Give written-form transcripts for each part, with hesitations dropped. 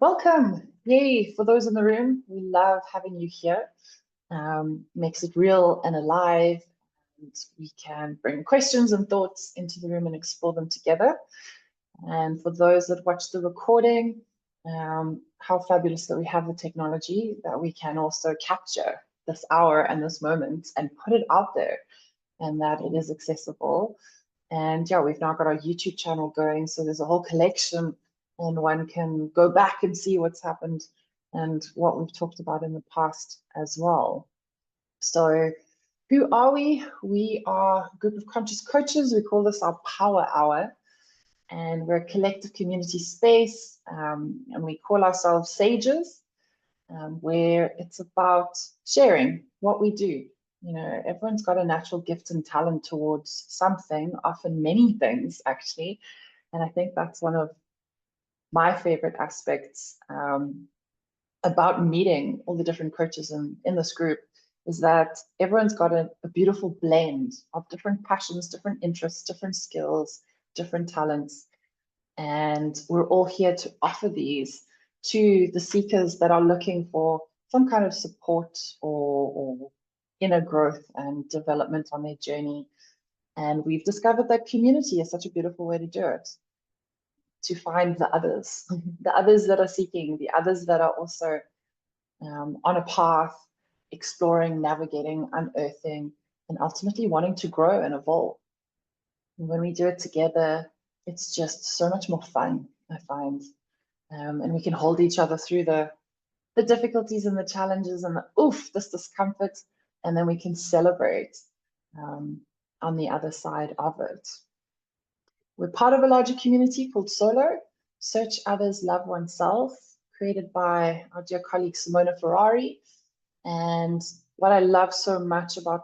Welcome. Yay, for those in the room, we love having you here. Makes it real and alive. And we can bring questions and thoughts into the room and explore them together. And for those that watch the recording, how fabulous that we have the technology that we can also capture this hour and this moment and put it out there, and that it is accessible. And yeah, we've now got our YouTube channel going, so there's a whole collection, and one can go back and see what's happened and what we've talked about in the past as well. So who are we? We are a group of conscious coaches. We call this our Power Hour, and we're a collective community space, and we call ourselves Sages, where it's about sharing what we do. You know, everyone's got a natural gift and talent towards something, often many things actually. And I think that's one of my favorite aspects about meeting all the different coaches in this group, is that everyone's got a beautiful blend of different passions, different interests, different skills, different talents. And we're all here to offer these to the seekers that are looking for some kind of support or inner growth and development on their journey. And we've discovered that community is such a beautiful way to do it, to find the others, the others that are seeking, the others that are also on a path, exploring, navigating, unearthing, and ultimately wanting to grow and evolve. And when we do it together, it's just so much more fun, I find. And we can hold each other through the difficulties and the challenges and this discomfort, and then we can celebrate on the other side of it. We're part of a larger community called Solo, Search Others, Love Oneself, created by our dear colleague Simona Ferrari. And what I love so much about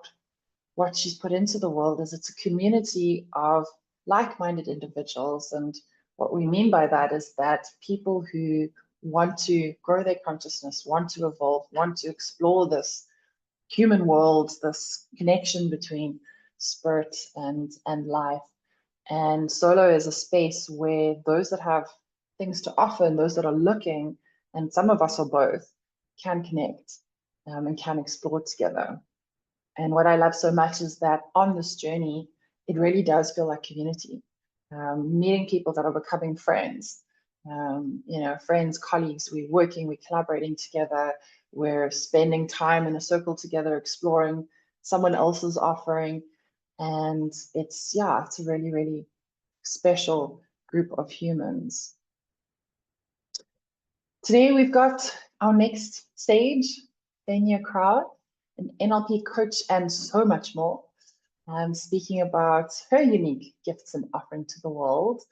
what she's put into the world is it's a community of like-minded individuals. And what we mean by that is that people who want to grow their consciousness, want to evolve, want to explore this human world, this connection between spirit and life. And Solo is a space where those that have things to offer and those that are looking, and some of us are both, can connect and can explore together. And what I love so much is that on this journey, it really does feel like community. Meeting people that are becoming friends, you know, friends, colleagues, we're working, we're collaborating together, we're spending time in a circle together, exploring someone else's offering. And it's a really, really special group of humans. Today, we've got our next stage, Svenja Krauer, an NLP coach and so much more, speaking about her unique gifts and offering to the world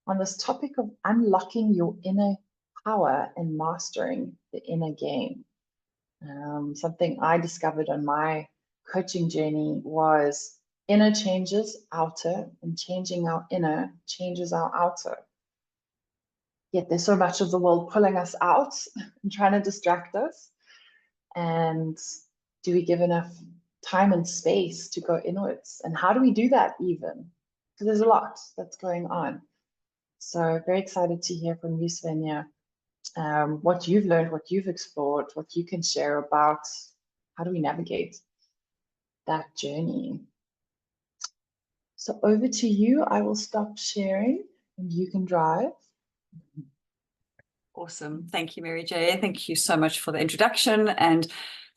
on this topic of unlocking your inner power and mastering the inner game. Something I discovered on my coaching journey was inner changes outer, and changing our inner changes our outer. Yet there's so much of the world pulling us out and trying to distract us. And do we give enough time and space to go inwards? And how do we do that even? Because there's a lot that's going on. So very excited to hear from you, Svenja, what you've learned, what you've explored, what you can share about how do we navigate that journey. So over to you. I will stop sharing and you can drive. Awesome. Thank you, Mary J. Thank you so much for the introduction. And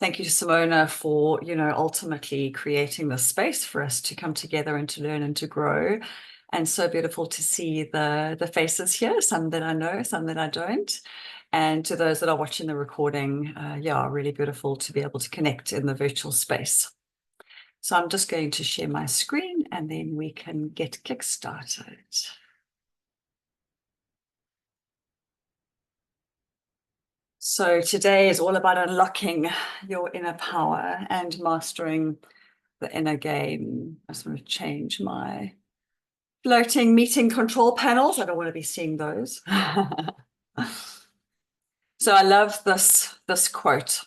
thank you to Simona for, ultimately creating this space for us to come together and to learn and to grow. And so beautiful to see the faces here, some that I know, some that I don't. And to those that are watching the recording, really beautiful to be able to connect in the virtual space. So I'm just going to share my screen and then we can get kick-started. So today is all about unlocking your inner power and mastering the inner game. I just want to change my floating meeting control panels. I don't want to be seeing those. So I love this quote.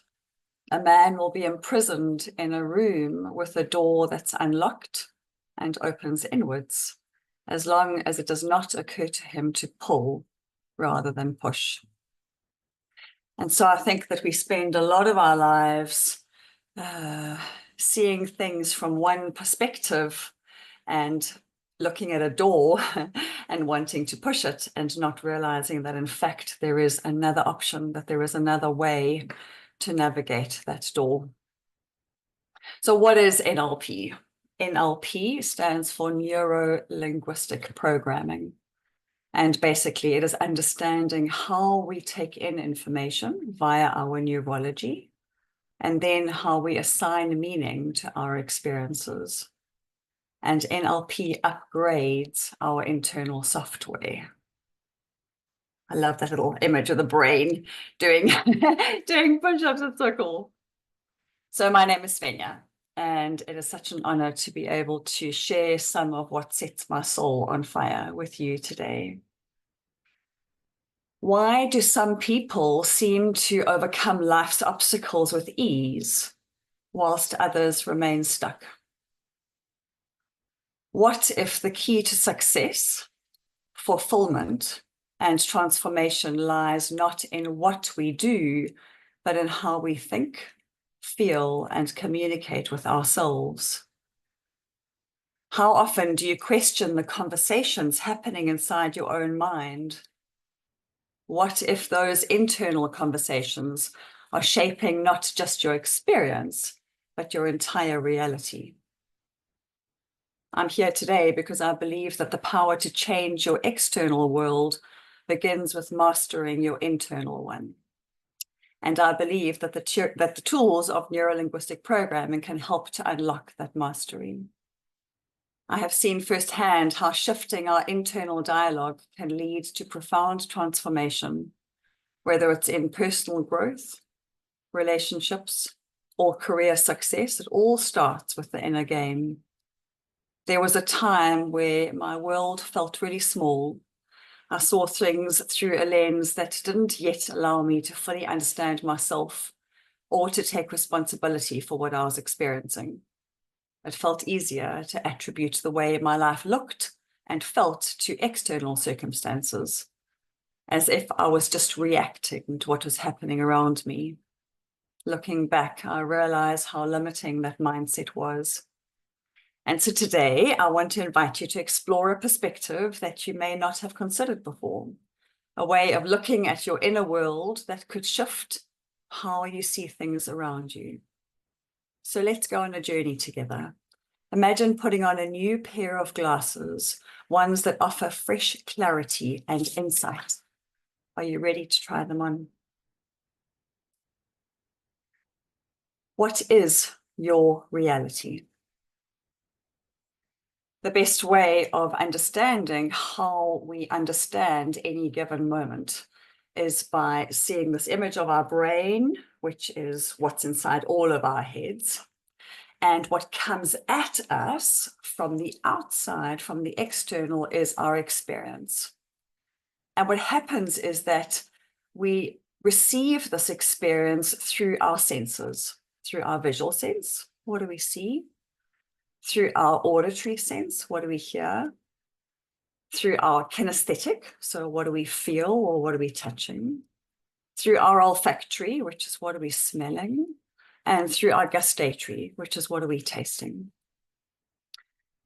A man will be imprisoned in a room with a door that's unlocked and opens inwards, as long as it does not occur to him to pull rather than push. And so I think that we spend a lot of our lives seeing things from one perspective and looking at a door and wanting to push it and not realizing that in fact there is another option, that there is another way to navigate that door. So what is NLP? NLP stands for Neuro Linguistic Programming. And basically it is understanding how we take in information via our neurology, and then how we assign meaning to our experiences. And NLP upgrades our internal software. I love that little image of the brain doing, doing push-ups. It's so cool. So my name is Svenja, and it is such an honor to be able to share some of what sets my soul on fire with you today. Why do some people seem to overcome life's obstacles with ease, whilst others remain stuck? What if the key to success, fulfillment, and transformation lies not in what we do, but in how we think, feel, and communicate with ourselves? How often do you question the conversations happening inside your own mind? What if those internal conversations are shaping not just your experience, but your entire reality? I'm here today because I believe that the power to change your external world begins with mastering your internal one. And I believe that the tools of neuro-linguistic programming can help to unlock that mastery. I have seen firsthand how shifting our internal dialogue can lead to profound transformation, whether it's in personal growth, relationships, or career success. It all starts with the inner game. There was a time where my world felt really small. I saw things through a lens that didn't yet allow me to fully understand myself or to take responsibility for what I was experiencing. It felt easier to attribute the way my life looked and felt to external circumstances, as if I was just reacting to what was happening around me. Looking back, I realized how limiting that mindset was. And so today, I want to invite you to explore a perspective that you may not have considered before, a way of looking at your inner world that could shift how you see things around you. So let's go on a journey together. Imagine putting on a new pair of glasses, ones that offer fresh clarity and insight. Are you ready to try them on? What is your reality? The best way of understanding how we understand any given moment is by seeing this image of our brain, which is what's inside all of our heads. And what comes at us from the outside, from the external, is our experience. And what happens is that we receive this experience through our senses, through our visual sense. What do we see? Through our auditory sense, what do we hear? Through our kinesthetic, so what do we feel or what are we touching? Through our olfactory, which is what are we smelling? And through our gustatory, which is what are we tasting?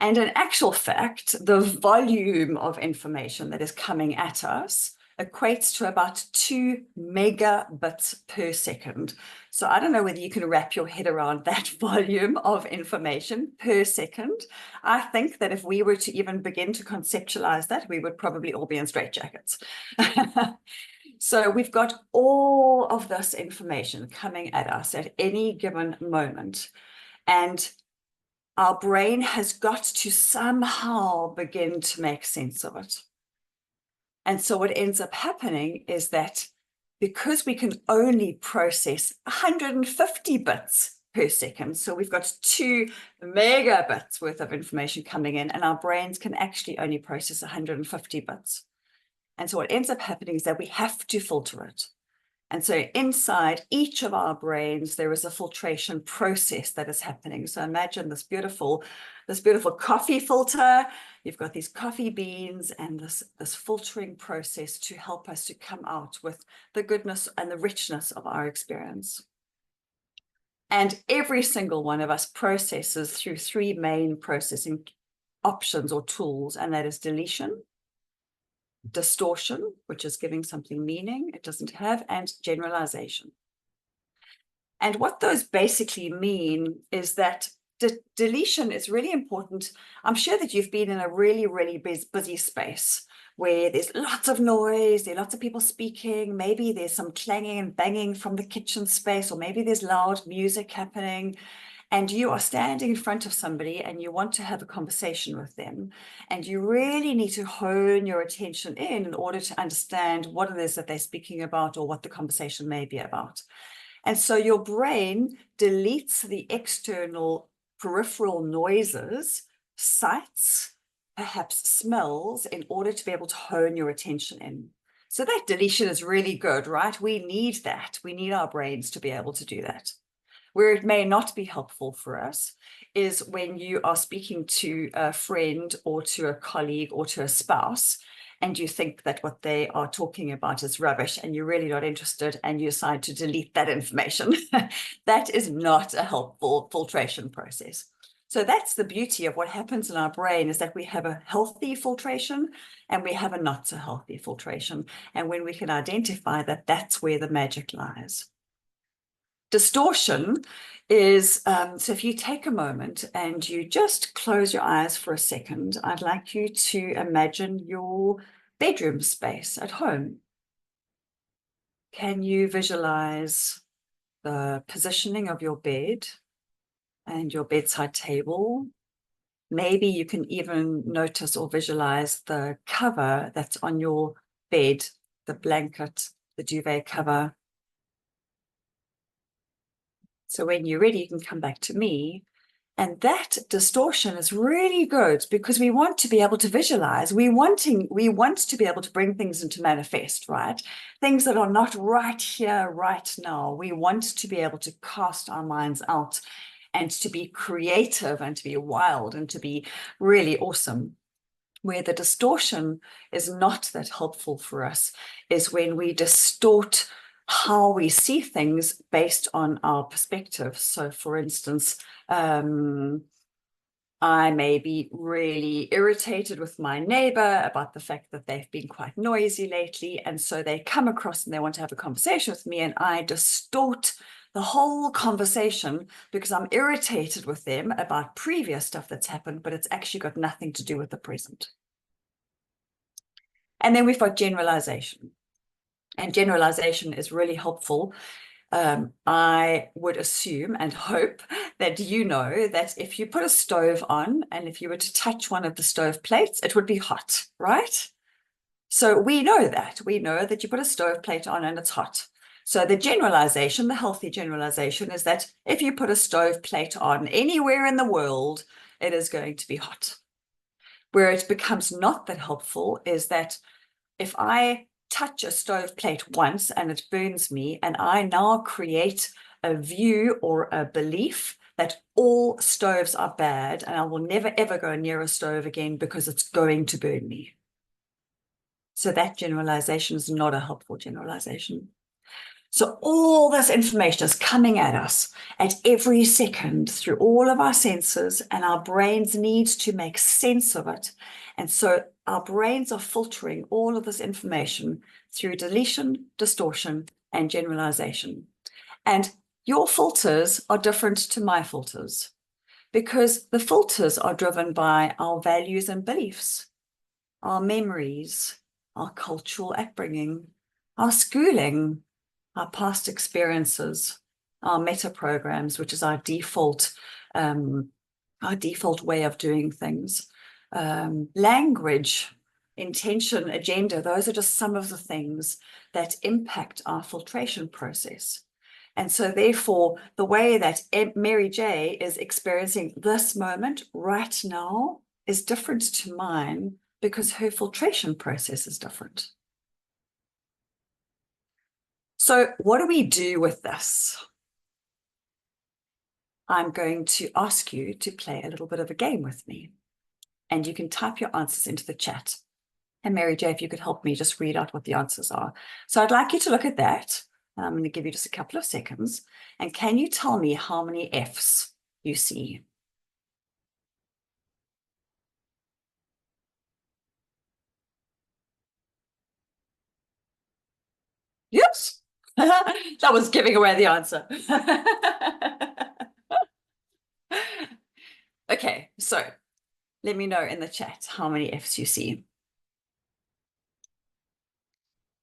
And in actual fact, the volume of information that is coming at us equates to about 2 megabits per second. So I don't know whether you can wrap your head around that volume of information per second. I think that if we were to even begin to conceptualize that, we would probably all be in straitjackets. So we've got all of this information coming at us at any given moment. And our brain has got to somehow begin to make sense of it. And so what ends up happening is that because we can only process 150 bits per second, so we've got 2 megabits worth of information coming in, and our brains can actually only process 150 bits. And so what ends up happening is that we have to filter it. And so inside each of our brains, there is a filtration process that is happening. So imagine this beautiful coffee filter. You've got these coffee beans and this filtering process to help us to come out with the goodness and the richness of our experience. And every single one of us processes through three main processing options or tools, and that is deletion, distortion, which is giving something meaning it doesn't have, and generalization. And what those basically mean is that deletion is really important. I'm sure that you've been in a really, really busy space where there's lots of noise, there are lots of people speaking, maybe there's some clanging and banging from the kitchen space, or maybe there's loud music happening, and you are standing in front of somebody and you want to have a conversation with them, and you really need to hone your attention in order to understand what it is that they're speaking about or what the conversation may be about. And so your brain deletes the external peripheral noises, sights, perhaps smells, in order to be able to hone your attention in. So that deletion is really good, right? We need that. We need our brains to be able to do that. Where it may not be helpful for us is when you are speaking to a friend or to a colleague or to a spouse, and you think that what they are talking about is rubbish and you're really not interested, and you decide to delete that information. That is not a helpful filtration process. So that's the beauty of what happens in our brain, is that we have a healthy filtration and we have a not so healthy filtration. And when we can identify that, that's where the magic lies. Distortion is, so if you take a moment and you just close your eyes for a second, I'd like you to imagine your bedroom space at home. Can you visualize the positioning of your bed and your bedside table? Maybe you can even notice or visualize the cover that's on your bed, the blanket, the duvet cover. So when you're ready, you can come back to me. And that distortion is really good because we want to be able to visualize. We want to be able to bring things into manifest, right? Things that are not right here, right now. We want to be able to cast our minds out and to be creative and to be wild and to be really awesome. Where the distortion is not that helpful for us is when we distort how we see things based on our perspective. So for instance, I may be really irritated with my neighbor about the fact that they've been quite noisy lately. And so they come across and they want to have a conversation with me, and I distort the whole conversation because I'm irritated with them about previous stuff that's happened, but it's actually got nothing to do with the present. And then we've got generalization. And generalization is really helpful. I would assume and hope that you know that if you put a stove on and if you were to touch one of the stove plates, it would be hot, right? So we know that. We know that you put a stove plate on and it's hot. So the generalization, the healthy generalization, is that if you put a stove plate on anywhere in the world, it is going to be hot. Where it becomes not that helpful is that if I touch a stove plate once and it burns me, and I now create a view or a belief that all stoves are bad and I will never ever go near a stove again because it's going to burn me. So that generalization is not a helpful generalization. So all this information is coming at us at every second through all of our senses, and our brains need to make sense of it. And so our brains are filtering all of this information through deletion, distortion, and generalization. And your filters are different to my filters because the filters are driven by our values and beliefs, our memories, our cultural upbringing, our schooling, our past experiences, our meta programs, which is our default way of doing things, language, intention, agenda. Those are just some of the things that impact our filtration process. And so therefore, the way that Mary J is experiencing this moment right now is different to mine because her filtration process is different. So what do we do with this? I'm going to ask you to play a little bit of a game with me, and you can type your answers into the chat. And Mary J, if you could help me just read out what the answers are. So I'd like you to look at that. And I'm going to give you just a couple of seconds. And can you tell me how many Fs you see? Yes. That was giving away the answer. Okay, so let me know in the chat how many Fs you see.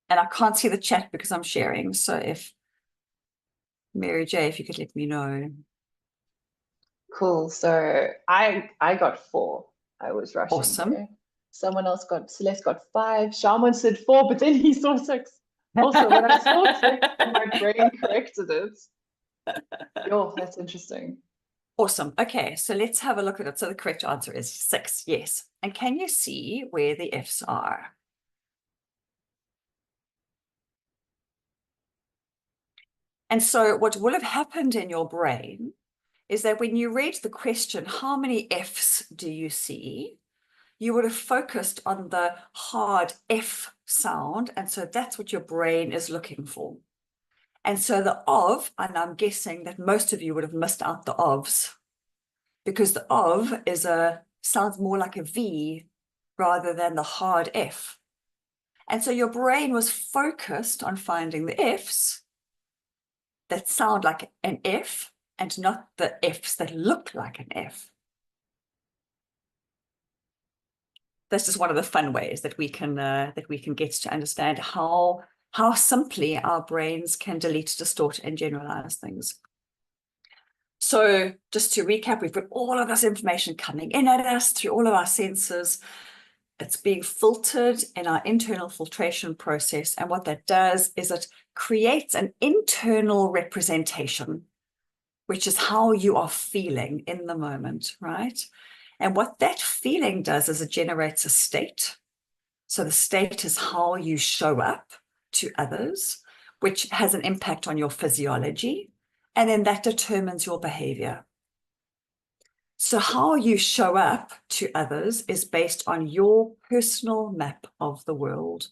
And I can't see the chat because I'm sharing. So if Mary J, if you could let me know. Cool. So I got 4. I was rushing Awesome. there. Someone else Celeste got 5. Shaman said 4, but then he saw 6. Also, when I saw 6, my brain corrected it. Yo, that's interesting. Awesome. Okay, so let's have a look at it. So the correct answer is 6, yes. And can you see where the Fs are? And so what will have happened in your brain is that when you read the question, how many Fs do you see? You would have focused on the hard F sound. And so that's what your brain is looking for. And so the of, and I'm guessing that most of you would have missed out the ofs, because the of sounds more like a V rather than the hard F. And so your brain was focused on finding the Fs that sound like an F and not the Fs that look like an F. That's just one of the fun ways that we can get to understand how simply our brains can delete, distort, and generalize things. So just to recap, we've got all of this information coming in at us through all of our senses. It's being filtered in our internal filtration process. And what that does is it creates an internal representation, which is how you are feeling in the moment, right? And what that feeling does is it generates a state. So the state is how you show up to others, which has an impact on your physiology. And then that determines your behavior. So how you show up to others is based on your personal map of the world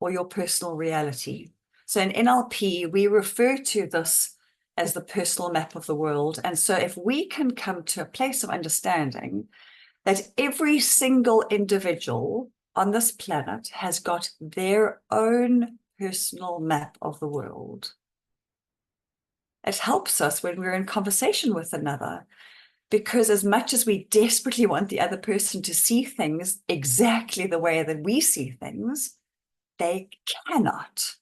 or your personal reality. So in NLP, we refer to this as the personal map of the world. And so if we can come to a place of understanding that every single individual on this planet has got their own personal map of the world, it helps us when we're in conversation with another. Because as much as we desperately want the other person to see things exactly the way that we see things, they cannot,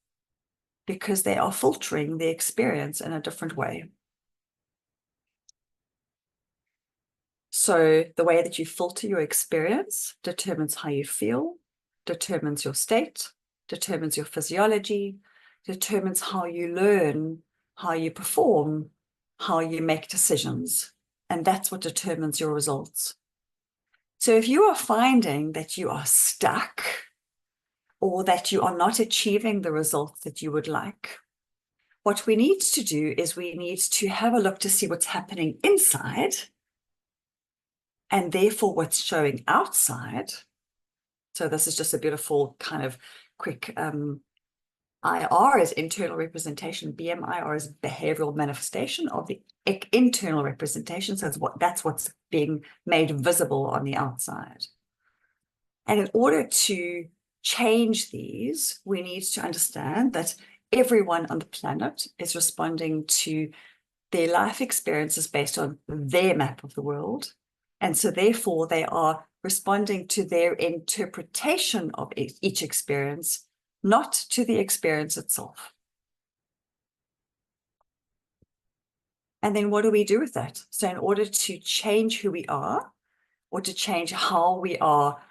because they are filtering the experience in a different way. So the way that you filter your experience determines how you feel, determines your state, determines your physiology, determines how you learn, how you perform, how you make decisions. And that's what determines your results. So if you are finding that you are stuck or that you are not achieving the results that you would like, what we need to do is we need to have a look to see what's happening inside and therefore what's showing outside. So this is just a beautiful kind of quick IR is internal representation, BMIR is behavioral manifestation of the internal representation. So that's what's being made visible on the outside. And in order to change these, we need to understand that everyone on the planet is responding to their life experiences based on their map of the world. And so therefore they are responding to their interpretation of each experience, not to the experience itself. And then what do we do with that? So in order to change who we are, or to change how we are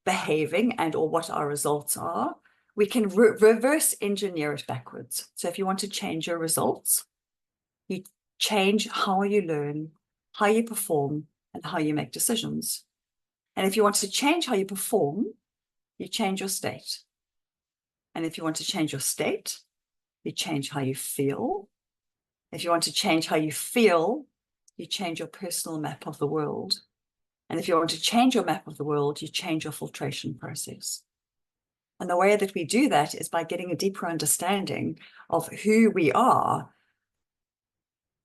behaving and or what our results are, we can reverse engineer it backwards. So if you want to change your results, you change how you learn, how you perform, and how you make decisions. And if you want to change how you perform, you change your state. And if you want to change your state, you change how you feel. If you want to change how you feel, you change your personal map of the world. And if you want to change your map of the world, you change your filtration process. And the way that we do that is by getting a deeper understanding of who we are,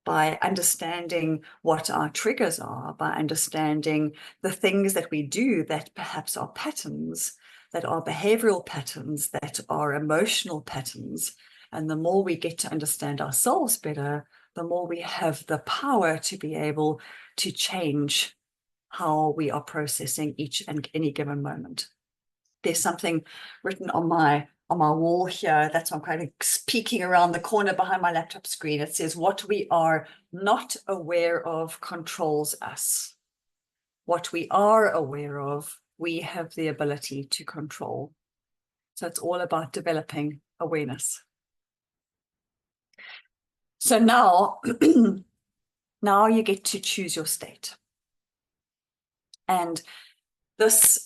by understanding what our triggers are, by understanding the things that we do that perhaps are patterns, that are behavioral patterns, that are emotional patterns. And the more we get to understand ourselves better, the more we have the power to be able to change how we are processing each and any given moment. There's something written on my wall here. That's why I'm kind of peeking around the corner behind my laptop screen. It says, what we are not aware of controls us. What we are aware of, we have the ability to control. So it's all about developing awareness. So now, now you get to choose your state. And this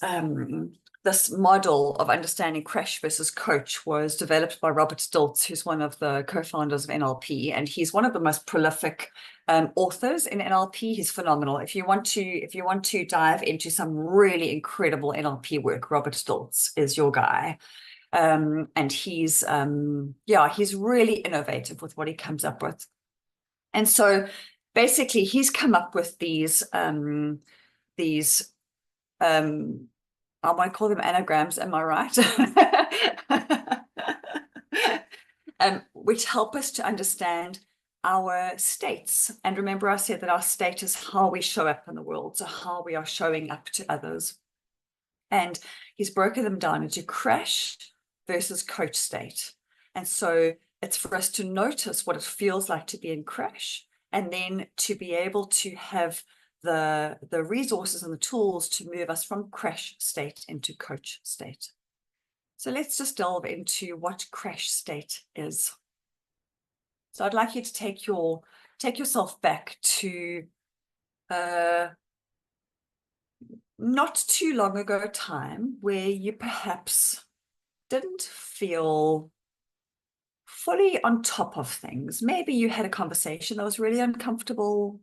model of understanding crash versus coach was developed by Robert Stilts, who's one of the co-founders of NLP, and he's one of the most prolific authors in NLP. He's phenomenal. If you want to dive into some really incredible NLP work, Robert Stilts is your guy. And he's really innovative with what he comes up with. And so basically he's come up with these I might call them anagrams, am I right? Which help us to understand our states. And remember, I said that our state is how we show up in the world, so how we are showing up to others. And he's broken them down into crash versus coach state. And so it's for us to notice what it feels like to be in crash, and then to be able to have the resources and the tools to move us from crash state into coach state. So let's just delve into what crash state is. So I'd like you to take yourself back to not too long ago time where you perhaps didn't feel fully on top of things. Maybe you had a conversation that was really uncomfortable.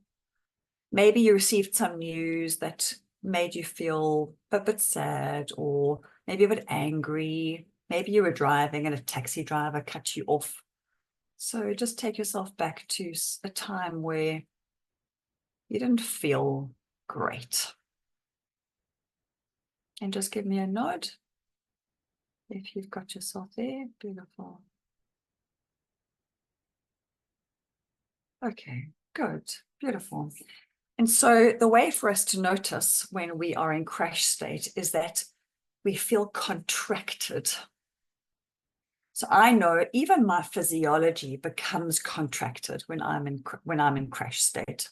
Maybe you received some news that made you feel a bit sad, or maybe a bit angry. Maybe you were driving and a taxi driver cut you off. So just take yourself back to a time where you didn't feel great. And just give me a nod if you've got yourself there. Beautiful. Okay, good, beautiful. And so the way for us to notice when we are in crash state is that we feel contracted. So I know even my physiology becomes contracted when I'm in crash state.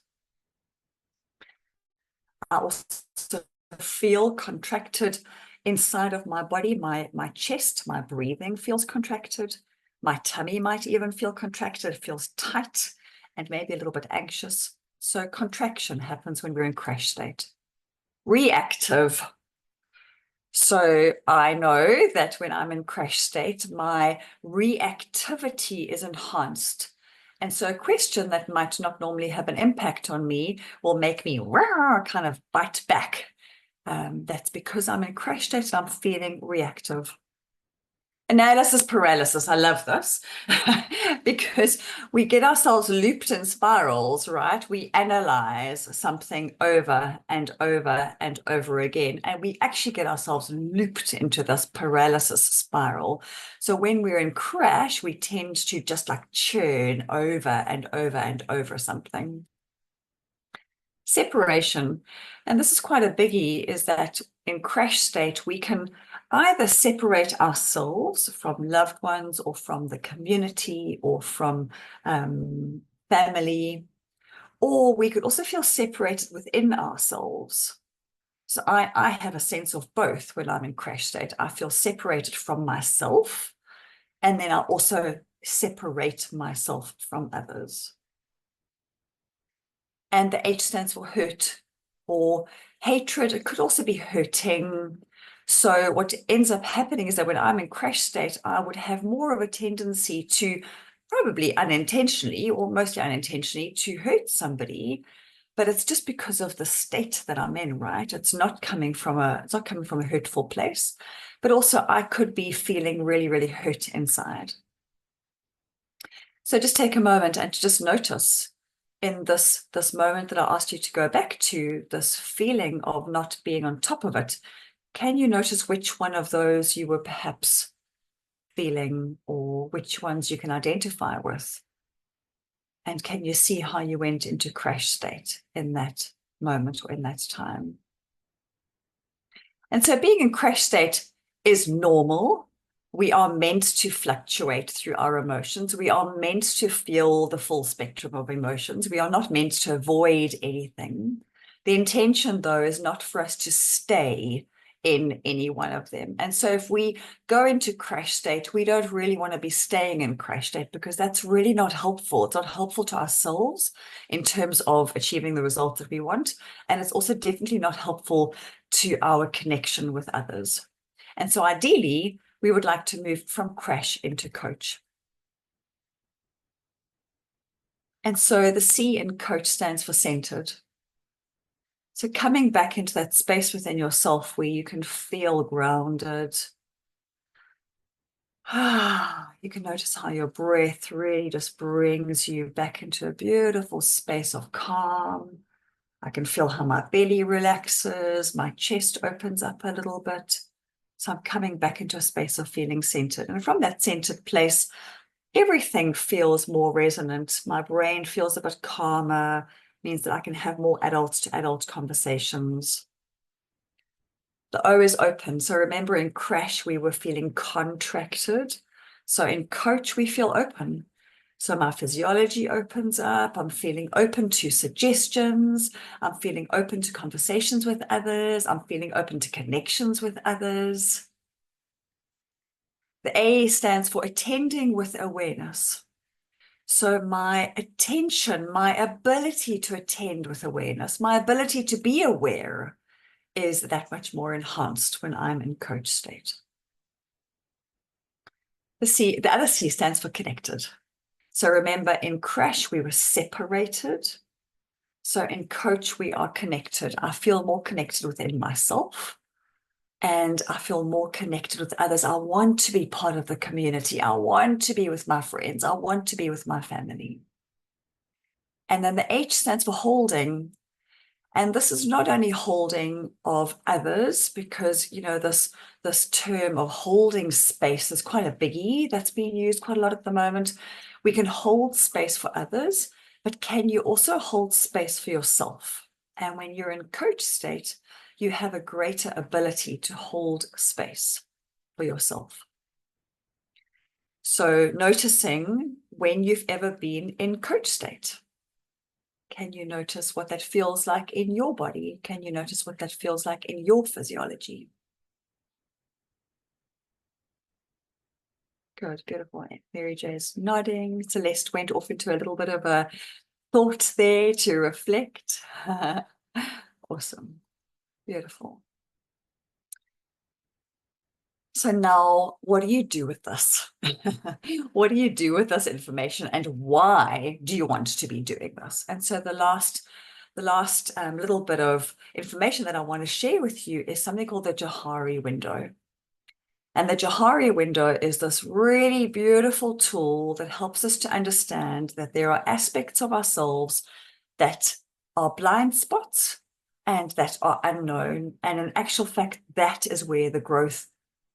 I also feel contracted inside of my body, my chest, my breathing feels contracted. My tummy might even feel contracted. It feels tight and maybe a little bit anxious. So contraction happens when we're in crash state. Reactive. So I know that when I'm in crash state, my reactivity is enhanced. And so a question that might not normally have an impact on me will make me kind of bite back. That's because I'm in crash state and I'm feeling reactive. Analysis paralysis. I love this because we get ourselves looped in spirals, right? We analyze something over and over and over again, and we actually get ourselves looped into this paralysis spiral. So when we're in crash, we tend to just like churn over and over and over something. Separation, and this is quite a biggie, is that in crash state, we can either separate ourselves from loved ones or from the community or from family, or we could also feel separated within ourselves. So I have a sense of both when I'm in crash state. I feel separated from myself, and then I also separate myself from others. And the H stands for hurt or hatred. It could also be hurting. So what ends up happening is that when I'm in crash state, I would have more of a tendency to probably unintentionally or mostly unintentionally to hurt somebody, but it's just because of the state that I'm in, right? It's not coming from a hurtful place, but also I could be feeling really, really hurt inside. So just take a moment and just notice in this moment that I asked you to go back to, this feeling of not being on top of it. Can you notice which one of those you were perhaps feeling, or which ones you can identify with? And can you see how you went into crash state in that moment or in that time? And so being in crash state is normal. We are meant to fluctuate through our emotions. We are meant to feel the full spectrum of emotions. We are not meant to avoid anything. The intention, though, is not for us to stay in any one of them. And so if we go into crash state, we don't really want to be staying in crash state, because that's really not helpful. It's not helpful to ourselves in terms of achieving the results that we want. And it's also definitely not helpful to our connection with others. And so ideally, we would like to move from crash into coach. And so the C in coach stands for centered. So coming back into that space within yourself where you can feel grounded. You can notice how your breath really just brings you back into a beautiful space of calm. I can feel how my belly relaxes, my chest opens up a little bit. So I'm coming back into a space of feeling centered. And from that centered place, everything feels more resonant. My brain feels a bit calmer, means that I can have more adult to adult conversations. The O is open. So remember, in crash, we were feeling contracted. So in coach, we feel open. So my physiology opens up. I'm feeling open to suggestions. I'm feeling open to conversations with others. I'm feeling open to connections with others. The A stands for attending with awareness. So my attention, my ability to attend with awareness, my ability to be aware is that much more enhanced when I'm in coach state. The other C stands for connected. So remember, in crash, we were separated. So in coach, we are connected. I feel more connected within myself, and I feel more connected with others. I want to be part of the community. I want to be with my friends. I want to be with my family. And then the H stands for holding. And this is not only holding of others, because, you know, this term of holding space is quite a biggie that's being used quite a lot at the moment. We can hold space for others, but can you also hold space for yourself? And when you're in coach state, you have a greater ability to hold space for yourself. So noticing when you've ever been in coach state. Can you notice what that feels like in your body? Can you notice what that feels like in your physiology? Good, beautiful. Mary J is nodding. Celeste went off into a little bit of a thought there to reflect. Awesome. Beautiful. So now, what do you do with this? What do you do with this information, and why do you want to be doing this? And so the last little bit of information that I want to share with you is something called the Johari window. And the Johari window is this really beautiful tool that helps us to understand that there are aspects of ourselves that are blind spots and that are unknown. And in actual fact, that is where the growth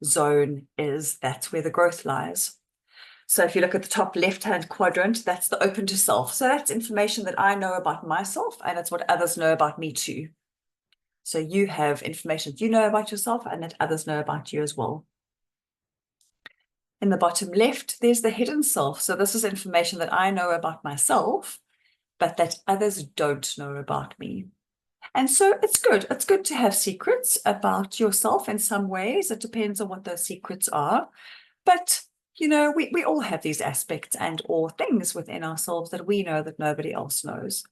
zone is. That's where the growth lies. So if you look at the top left-hand quadrant, that's the open to self. So that's information that I know about myself, and it's what others know about me too. So you have information that you know about yourself and that others know about you as well. In the bottom left, there's the hidden self. So this is information that I know about myself, but that others don't know about me. And so it's good. It's good to have secrets about yourself in some ways. It depends on what those secrets are. But, you know, we all have these aspects and or things within ourselves that we know that nobody else knows.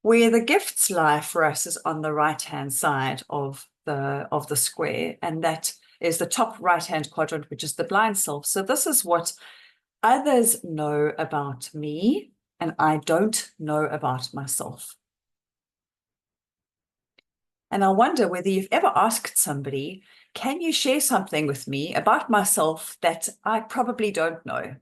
Where the gifts lie for us is on the right-hand side of the square, and that is the top right-hand quadrant, which is the blind self. So this is what others know about me and I don't know about myself. And I wonder whether you've ever asked somebody, can you share something with me about myself that I probably don't know?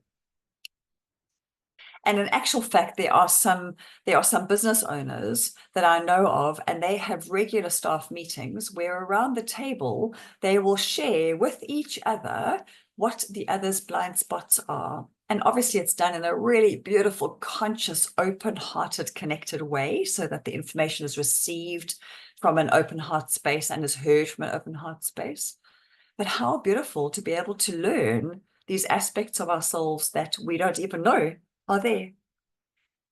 And in actual fact, there are some business owners that I know of, and they have regular staff meetings where around the table, they will share with each other what the other's blind spots are. And obviously it's done in a really beautiful, conscious, open-hearted, connected way so that the information is received from an open heart space and is heard from an open heart space. But how beautiful to be able to learn these aspects of ourselves that we don't even know are there.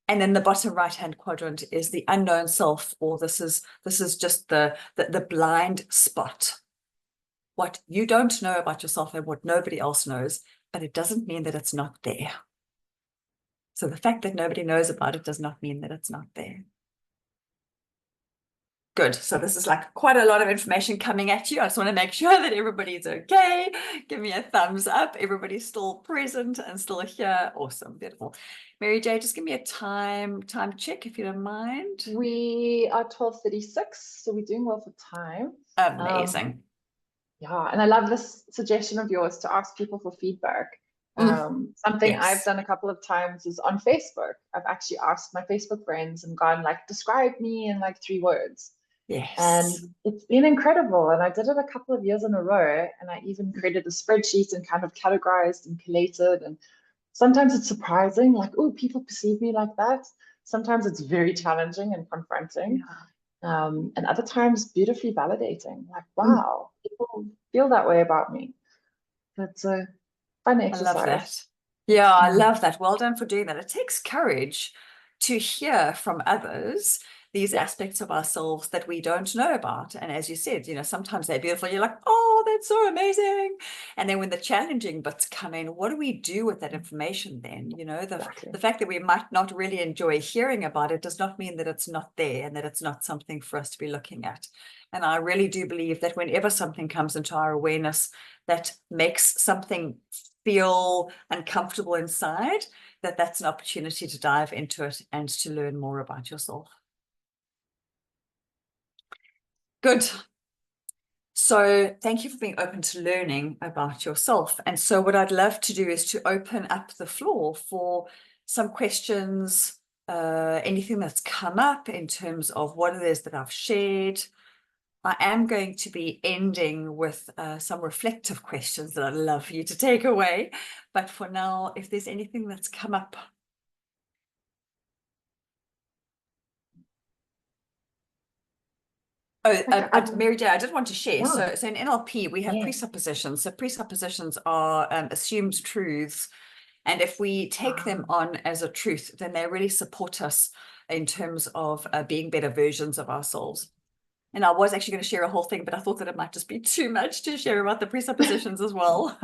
And in the bottom right-hand quadrant is the unknown self, or this is just the blind spot. What you don't know about yourself and what nobody else knows, but it doesn't mean that it's not there. So the fact that nobody knows about it does not mean that it's not there. Good. So this is like quite a lot of information coming at you. I just want to make sure that everybody's okay. Give me a thumbs up. Everybody's still present and still here. Awesome. Beautiful. Mary J, just give me a time check if you don't mind. We are 12:36, so we're doing well for time. Amazing. Yeah, and I love this suggestion of yours to ask people for feedback. Something Yes. I've done a couple of times is on Facebook. I've actually asked my Facebook friends and gone like, describe me in like 3 words. Yes. And it's been incredible. And I did it a couple of years in a row. And I even created a spreadsheet and kind of categorized and collated. And sometimes it's surprising, like, oh, people perceive me like that. Sometimes it's very challenging and confronting. And other times beautifully validating, like, wow, people feel that way about me. It's a fun exercise. I love that. Yeah, I love that. Well done for doing that. It takes courage to hear from others these aspects of ourselves that we don't know about. And as you said, you know, sometimes they're beautiful. You're like, oh, that's so amazing. And then when the challenging bits come in, what do we do with that information then? You know, the fact that we might not really enjoy hearing about it does not mean that it's not there and that it's not something for us to be looking at. And I really do believe that whenever something comes into our awareness that makes something feel uncomfortable inside, that's an opportunity to dive into it and to learn more about yourself. Good. So thank you for being open to learning about yourself. And so what I'd love to do is to open up the floor for some questions, anything that's come up in terms of what it is that I've shared. I am going to be ending with some reflective questions that I'd love for you to take away. But for now, if there's anything that's come up. Mary J, I did want to share. So in NLP, we have presuppositions. So presuppositions are assumed truths. And if we take them on as a truth, then they really support us in terms of being better versions of ourselves. And I was actually going to share a whole thing, but I thought that it might just be too much to share about the presuppositions as well.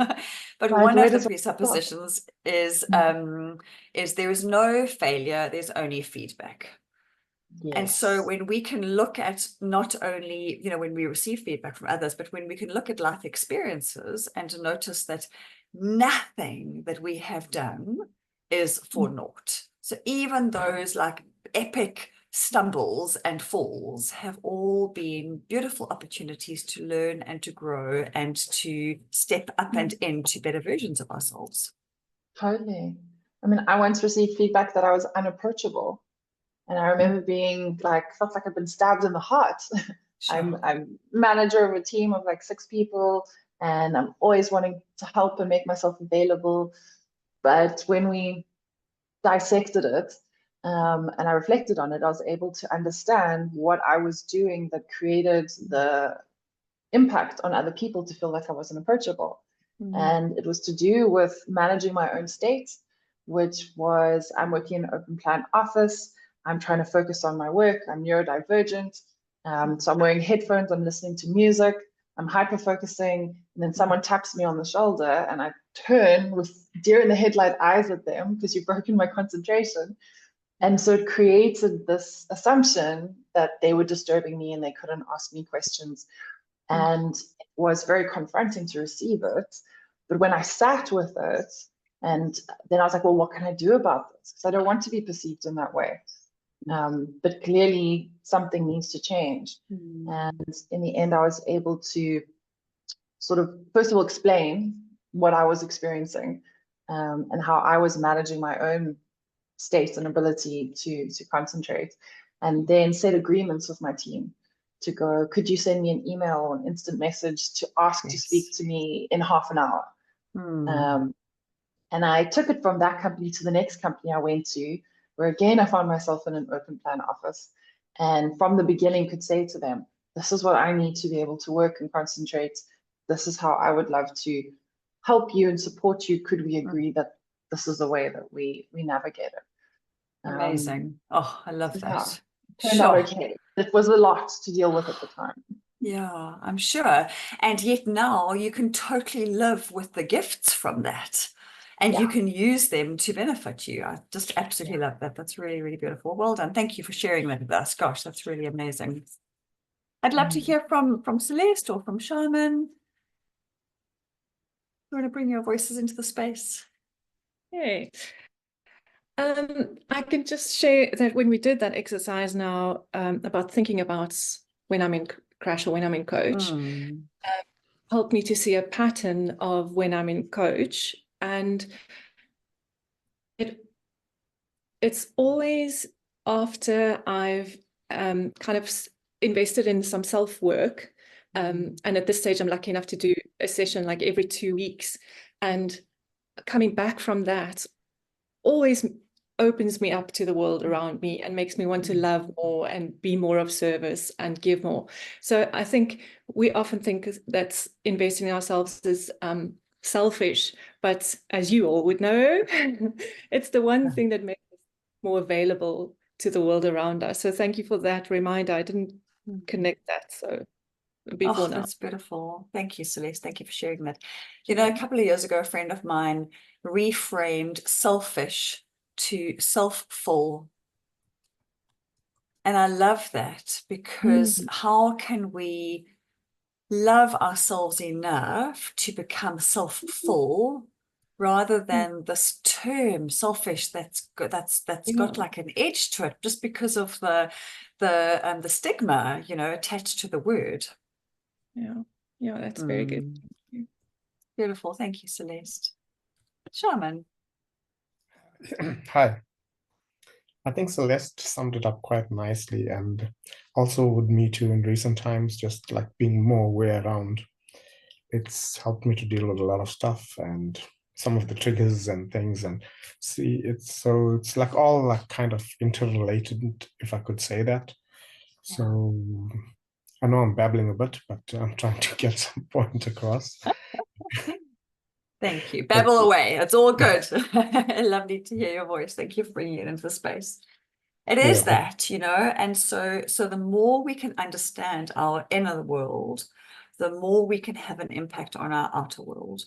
But one of the presuppositions is there is no failure, there's only feedback. Yes. And so when we can look at not only, you know, when we receive feedback from others, but when we can look at life experiences and to notice that nothing that we have done is for naught. So even those like epic stumbles and falls have all been beautiful opportunities to learn and to grow and to step up and into better versions of ourselves. Totally. I mean, I once received feedback that I was unapproachable. And I remember being like, felt like I'd been stabbed in the heart. Sure. I'm manager of a team of like 6 people, and I'm always wanting to help and make myself available. But when we dissected it and I reflected on it, I was able to understand what I was doing that created the impact on other people to feel like I wasn't approachable. And it was to do with managing my own state, which was I'm working in an open plan office. I'm trying to focus on my work. I'm neurodivergent. So I'm wearing headphones. I'm listening to music. I'm hyper focusing. And then someone taps me on the shoulder and I turn with deer in the headlight eyes at them because you've broken my concentration. And so it created this assumption that they were disturbing me and they couldn't ask me questions. And it was very confronting to receive it. But when I sat with it And then I was like, well, what can I do about this? Because I don't want to be perceived in that way. But clearly something needs to change. And in the end, I was able to sort of, first of all, explain what I was experiencing, and how I was managing my own state and ability to concentrate, and then set agreements with my team to go, could you send me an email or an instant message to ask to speak to me in half an hour? And I took it from that company to the next company I went to, where again, I found myself in an open plan office. And from the beginning could say to them, this is what I need to be able to work and concentrate. This is how I would love to help you and support you. Could we agree that this is the way that we navigate it? Amazing. Oh, I love that. Turned out okay. It was a lot to deal with at the time. Yeah, I'm sure. And yet now you can totally live with the gifts from that. And you can use them to benefit you. I just absolutely love that. That's really, really beautiful. Well done. Thank you for sharing that with us. Gosh, that's really amazing. I'd love to hear from Celeste or from Shaman. You want to bring your voices into the space? Hey. I can just share that when we did that exercise now, about thinking about when I'm in crash or when I'm in coach, helped me to see a pattern of when I'm in coach. And it's always after I've kind of invested in some self-work. And at this stage, I'm lucky enough to do a session like every 2 weeks. And coming back from that always opens me up to the world around me and makes me want to love more and be more of service and give more. So I think we often think that investing in ourselves is selfish, but as you all would know, it's the one thing that makes us more available to the world around us. So thank you for that reminder. I didn't connect that so before now. That's beautiful. Thank you, Celeste. Thank you for sharing that. You know, a couple of years ago, a friend of mine reframed selfish to self-full. And I love that, because how can we love ourselves enough to become self-full rather than this term selfish that's got like an edge to it, just because of the stigma, you know, attached to the word. Yeah, that's very good. Beautiful. Thank you, Celeste. Shaman. Hi. I think Celeste summed it up quite nicely, and also with me too in recent times, just like being more aware around. It's helped me to deal with a lot of stuff and some of the triggers and things, and see it's like all like kind of interrelated, if I could say that. So I know I'm babbling a bit, but I'm trying to get some point across. Thank you. Babble away. It's all good. Lovely to hear your voice. Thank you for bringing it into the space. It is that, you know, and so the more we can understand our inner world, the more we can have an impact on our outer world.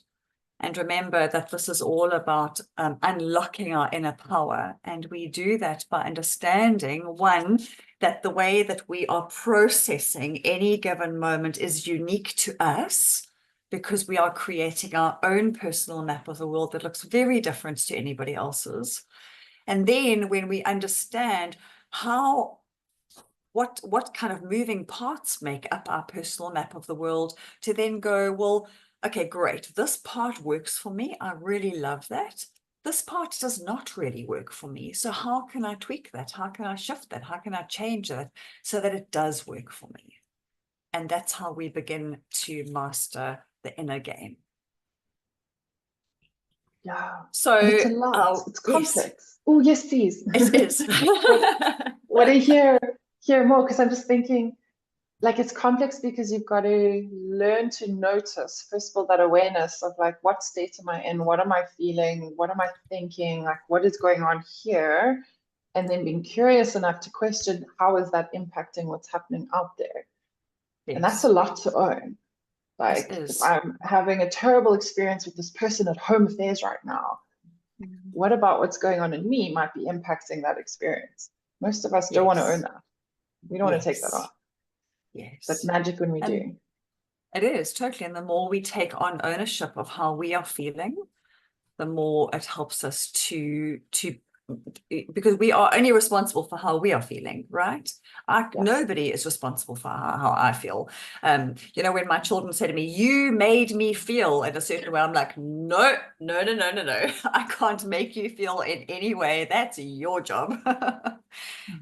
And remember that this is all about unlocking our inner power. And we do that by understanding, one, that the way that we are processing any given moment is unique to us, because we are creating our own personal map of the world that looks very different to anybody else's. And then when we understand what kind of moving parts make up our personal map of the world, to then go, well, okay, great, this part works for me. I really love that. This part does not really work for me. So how can I tweak that? How can I shift that? How can I change that so that it does work for me? And that's how we begin to master the inner game. Yeah. So it's a lot. It's complex. Yes. Oh, yes, please. It is. What I hear more, because I'm just thinking, like, it's complex because you've got to learn to notice, first of all, that awareness of like, what state am I in? What am I feeling? What am I thinking? Like, what is going on here? And then being curious enough to question, how is that impacting what's happening out there? Yes. And that's a lot to own. Like, if I'm having a terrible experience with this person at home affairs right now, what about what's going on in me might be impacting that experience? Most of us don't want to own that. We don't want to take that on. Yes. But magic when we do. It is, totally. And the more we take on ownership of how we are feeling, the more it helps us to because we are only responsible for how we are feeling, right? Yes. Nobody is responsible for how I feel. You know, when my children say to me, "You made me feel in a certain way," I'm like, no. I can't make you feel in any way. That's your job.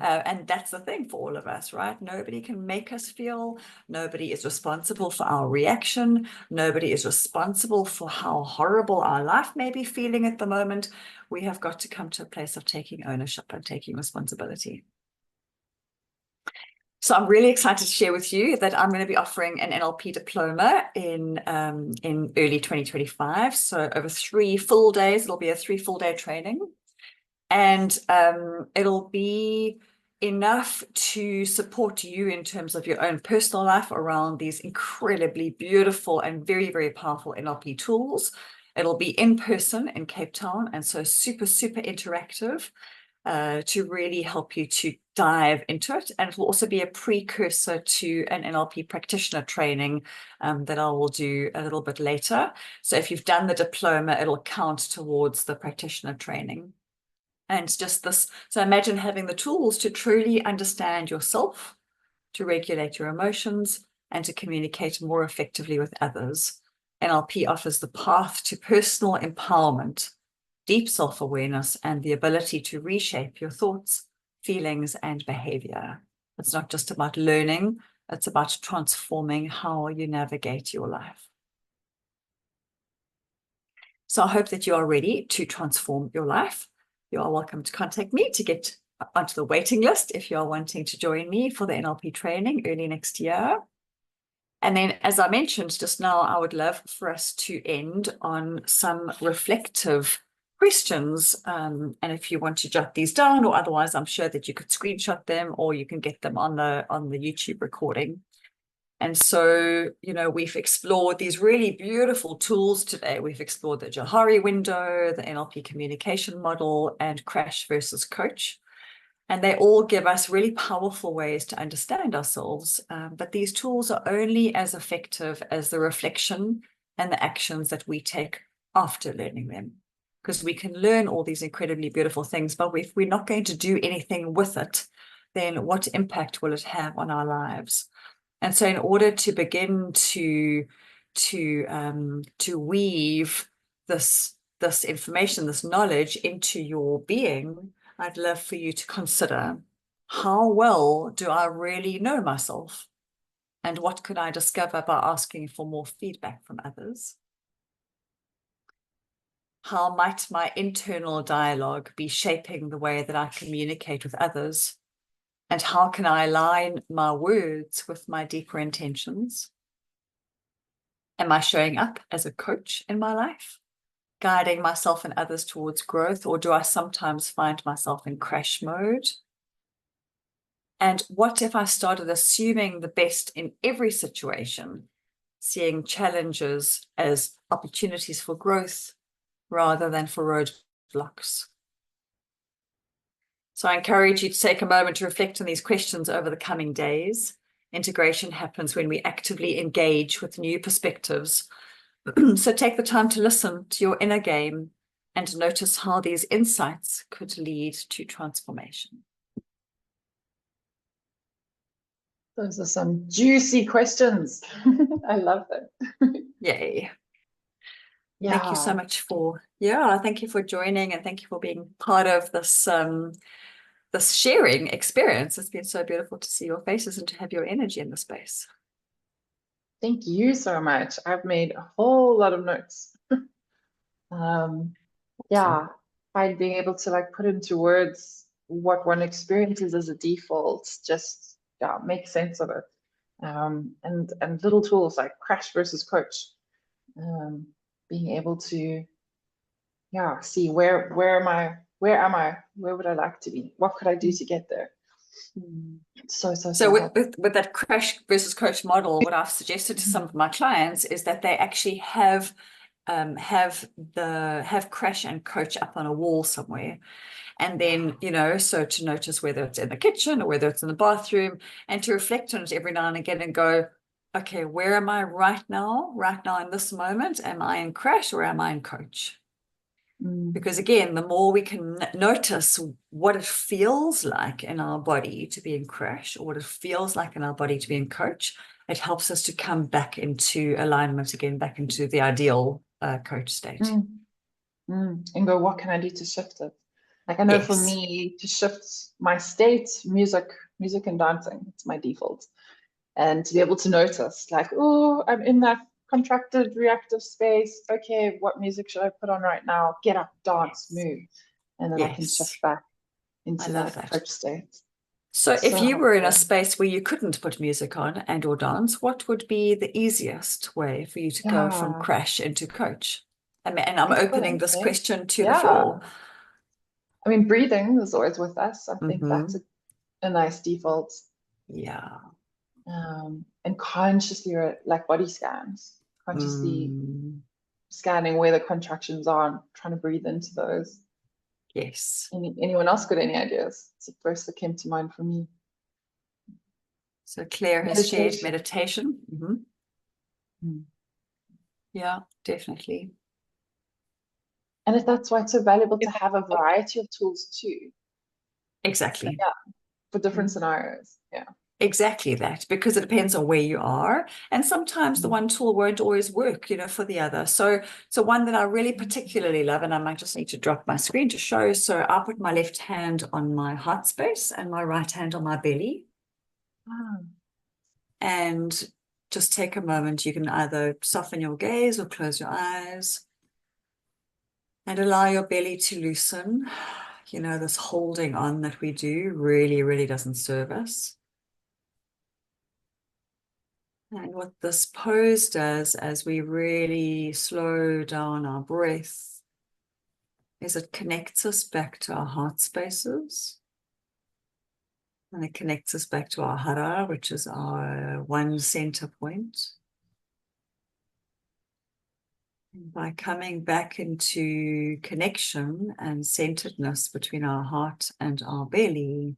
And that's the thing for all of us, right? Nobody can make us feel. Nobody is responsible for our reaction. Nobody is responsible for how horrible our life may be feeling at the moment. We have got to come to a place of taking ownership and taking responsibility. So I'm really excited to share with you that I'm going to be offering an NLP diploma in early 2025. So over 3 full days, it'll be a 3 full day training. And it'll be enough to support you in terms of your own personal life around these incredibly beautiful and very, very powerful NLP tools. It'll be in person in Cape Town, and so super, super interactive to really help you to dive into it. And it will also be a precursor to an NLP practitioner training that I will do a little bit later. So if you've done the diploma, it'll count towards the practitioner training. And just this, so imagine having the tools to truly understand yourself, to regulate your emotions, and to communicate more effectively with others. NLP offers the path to personal empowerment, deep self-awareness, and the ability to reshape your thoughts, feelings, and behavior. It's not just about learning, it's about transforming how you navigate your life. So I hope that you are ready to transform your life. You are welcome to contact me to get onto the waiting list if you are wanting to join me for the NLP training early next year. And then, as I mentioned just now, I would love for us to end on some reflective questions. And if you want to jot these down, or otherwise, I'm sure that you could screenshot them, or you can get them on the YouTube recording. And so, you know, we've explored these really beautiful tools today. We've explored the Johari window, the NLP communication model, and crash versus coach. And they all give us really powerful ways to understand ourselves. But these tools are only as effective as the reflection and the actions that we take after learning them. Because we can learn all these incredibly beautiful things, but if we're not going to do anything with it, then what impact will it have on our lives? And so in order to begin to weave this information, this knowledge into your being, I'd love for you to consider, how well do I really know myself? And what could I discover by asking for more feedback from others? How might my internal dialogue be shaping the way that I communicate with others? And how can I align my words with my deeper intentions? Am I showing up as a coach in my life, guiding myself and others towards growth, or do I sometimes find myself in crash mode? And what if I started assuming the best in every situation, seeing challenges as opportunities for growth rather than for roadblocks? So I encourage you to take a moment to reflect on these questions over the coming days. Integration happens when we actively engage with new perspectives. So take the time to listen to your inner game and notice how these insights could lead to transformation. Those are some juicy questions. I love them. Yay. Yeah. Thank you so much thank you for joining, and thank you for being part of this this sharing experience. It's been so beautiful to see your faces and to have your energy in the space. Thank you so much. I've made a whole lot of notes. Yeah, by being able to like put into words what one experiences as a default, just make sense of it. And little tools like crash versus coach, being able to see where am I, where would I like to be, what could I do to get there. So with that crash versus coach model, what I've suggested to some of my clients is that they actually have crash and coach up on a wall somewhere, and then, you know, so to notice whether it's in the kitchen or whether it's in the bathroom, and to reflect on it every now and again and go, okay, where am I right now in this moment? Am I in crash or am I in coach? Because again, the more we can notice what it feels like in our body to be in crash, or what it feels like in our body to be in coach, it helps us to come back into alignment again, back into the ideal coach state. And go, what can I do to shift it? Like I know for me to shift my state, music and dancing, it's my default. And to be able to notice like, oh, I'm in that contracted reactive space. Okay, what music should I put on right now? Get up, dance, move. And then I can shift back into that coach state. So if you were in a space where you couldn't put music on and or dance, what would be the easiest way for you to go from crash into coach? And I'm opening this question to the floor. I mean, breathing is always with us. I think that's a nice default. Yeah. And consciously, like body scans, consciously scanning where the contractions are, trying to breathe into those. Yes. Anyone else got any ideas? It's the first that came to mind for me. So Claire has shared meditation. Yeah, definitely. And that's why it's so valuable to have a variety of tools too. Exactly. Yeah, for different scenarios. Yeah. Exactly that, because it depends on where you are. And sometimes the one tool won't always work, for the other. So one that I really particularly love, and I might just need to drop my screen to show. So I put my left hand on my heart space and my right hand on my belly. And just take a moment. You can either soften your gaze or close your eyes and allow your belly to loosen. This holding on that we do really, really doesn't serve us. And what this pose does as we really slow down our breath is it connects us back to our heart spaces. And it connects us back to our hara, which is our one center point. And by coming back into connection and centeredness between our heart and our belly,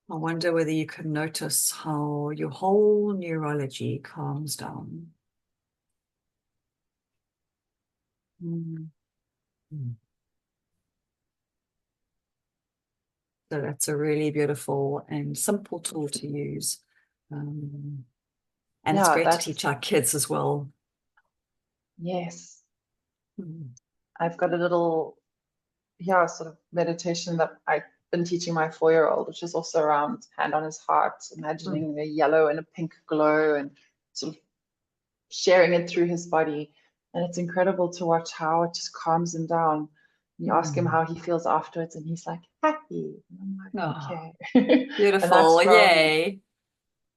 I wonder whether you can notice how your whole neurology calms down. So that's a really beautiful and simple tool to use. And it's great to teach our kids as well. Yes. I've got a little, sort of meditation that I've been teaching my 4-year-old, which is also around hand on his heart, imagining a yellow and a pink glow and sort of sharing it through his body. And it's incredible to watch how it just calms him down. You ask him how he feels afterwards, and he's like, happy. And I'm like, okay. Beautiful. And Yay.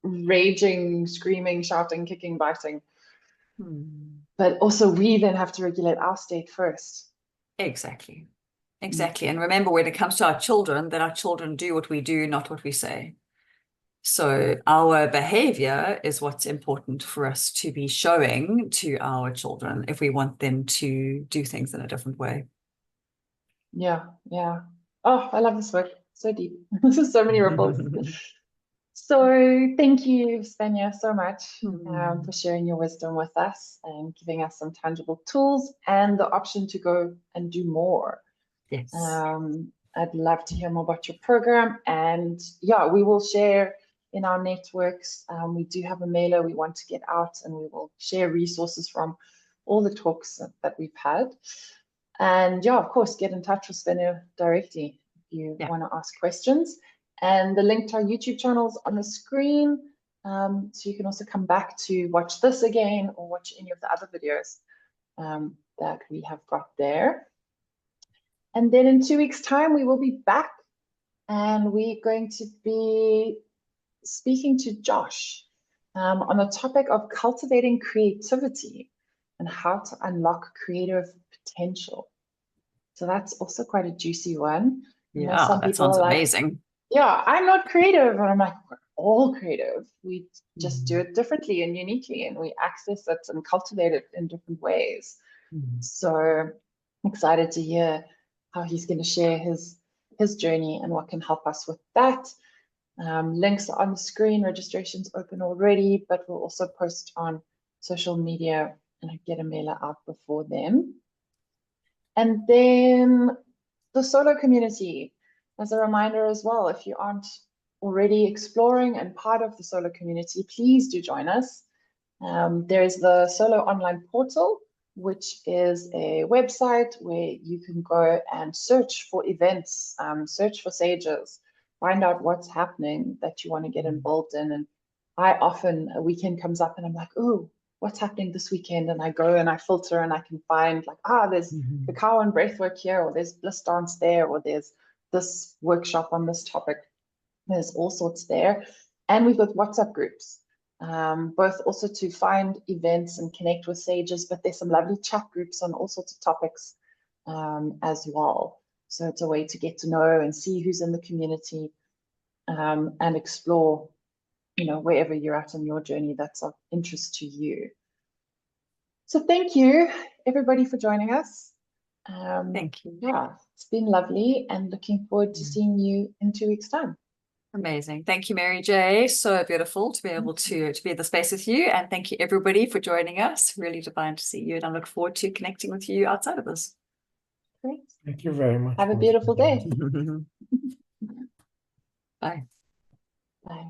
Raging, screaming, shouting, kicking, biting. But also we then have to regulate our state first. Exactly. And remember, when it comes to our children, that our children do what we do, not what we say. So our behavior is what's important for us to be showing to our children if we want them to do things in a different way. Yeah. Oh, I love this work. So deep. So many ripples. So thank you, Svenja, so much for sharing your wisdom with us and giving us some tangible tools and the option to go and do more. Yes. I'd love to hear more about your program. And we will share in our networks. We do have a mailer we want to get out, and we will share resources from all the talks that we've had. And of course, get in touch with Svenja directly if you want to ask questions. And the link to our YouTube channel is on the screen. So you can also come back to watch this again or watch any of the other videos that we have got there. And then in 2 weeks' time, we will be back, and we're going to be speaking to Josh on the topic of cultivating creativity and how to unlock creative potential. So that's also quite a juicy one. Yeah, that sounds amazing. I'm not creative. And I'm like, we're all creative. We just do it differently and uniquely, and we access it and cultivate it in different ways. So I'm excited to hear how he's going to share his journey and what can help us with that. Links are on the screen. Registration's open already, but we'll also post on social media and get a mailer out before then. And then the solo community, as a reminder as well, if you aren't already exploring and part of the solo community, please do join us. There is the Solo Online Portal, which is a website where you can go and search for events, search for sages, find out what's happening that you want to get involved in. And I often, a weekend comes up and I'm like, oh, what's happening this weekend? And I go and I filter and I can find like, there's cacao and breathwork here, or there's bliss dance there, or there's this workshop on this topic. There's all sorts there. And we've got WhatsApp groups, both also to find events and connect with sages, but there's some lovely chat groups on all sorts of topics as well. So it's a way to get to know and see who's in the community and explore, wherever you're at in your journey that's of interest to you. So thank you, everybody, for joining us. Thank you. Yeah, it's been lovely, and looking forward to seeing you in 2 weeks' time. Amazing. Thank you, Mary J. So beautiful to be able to be in the space with you. And thank you, everybody, for joining us. Really divine to see you. And I look forward to connecting with you outside of this. Great. Thank you very much. Have a beautiful day. Bye. Bye.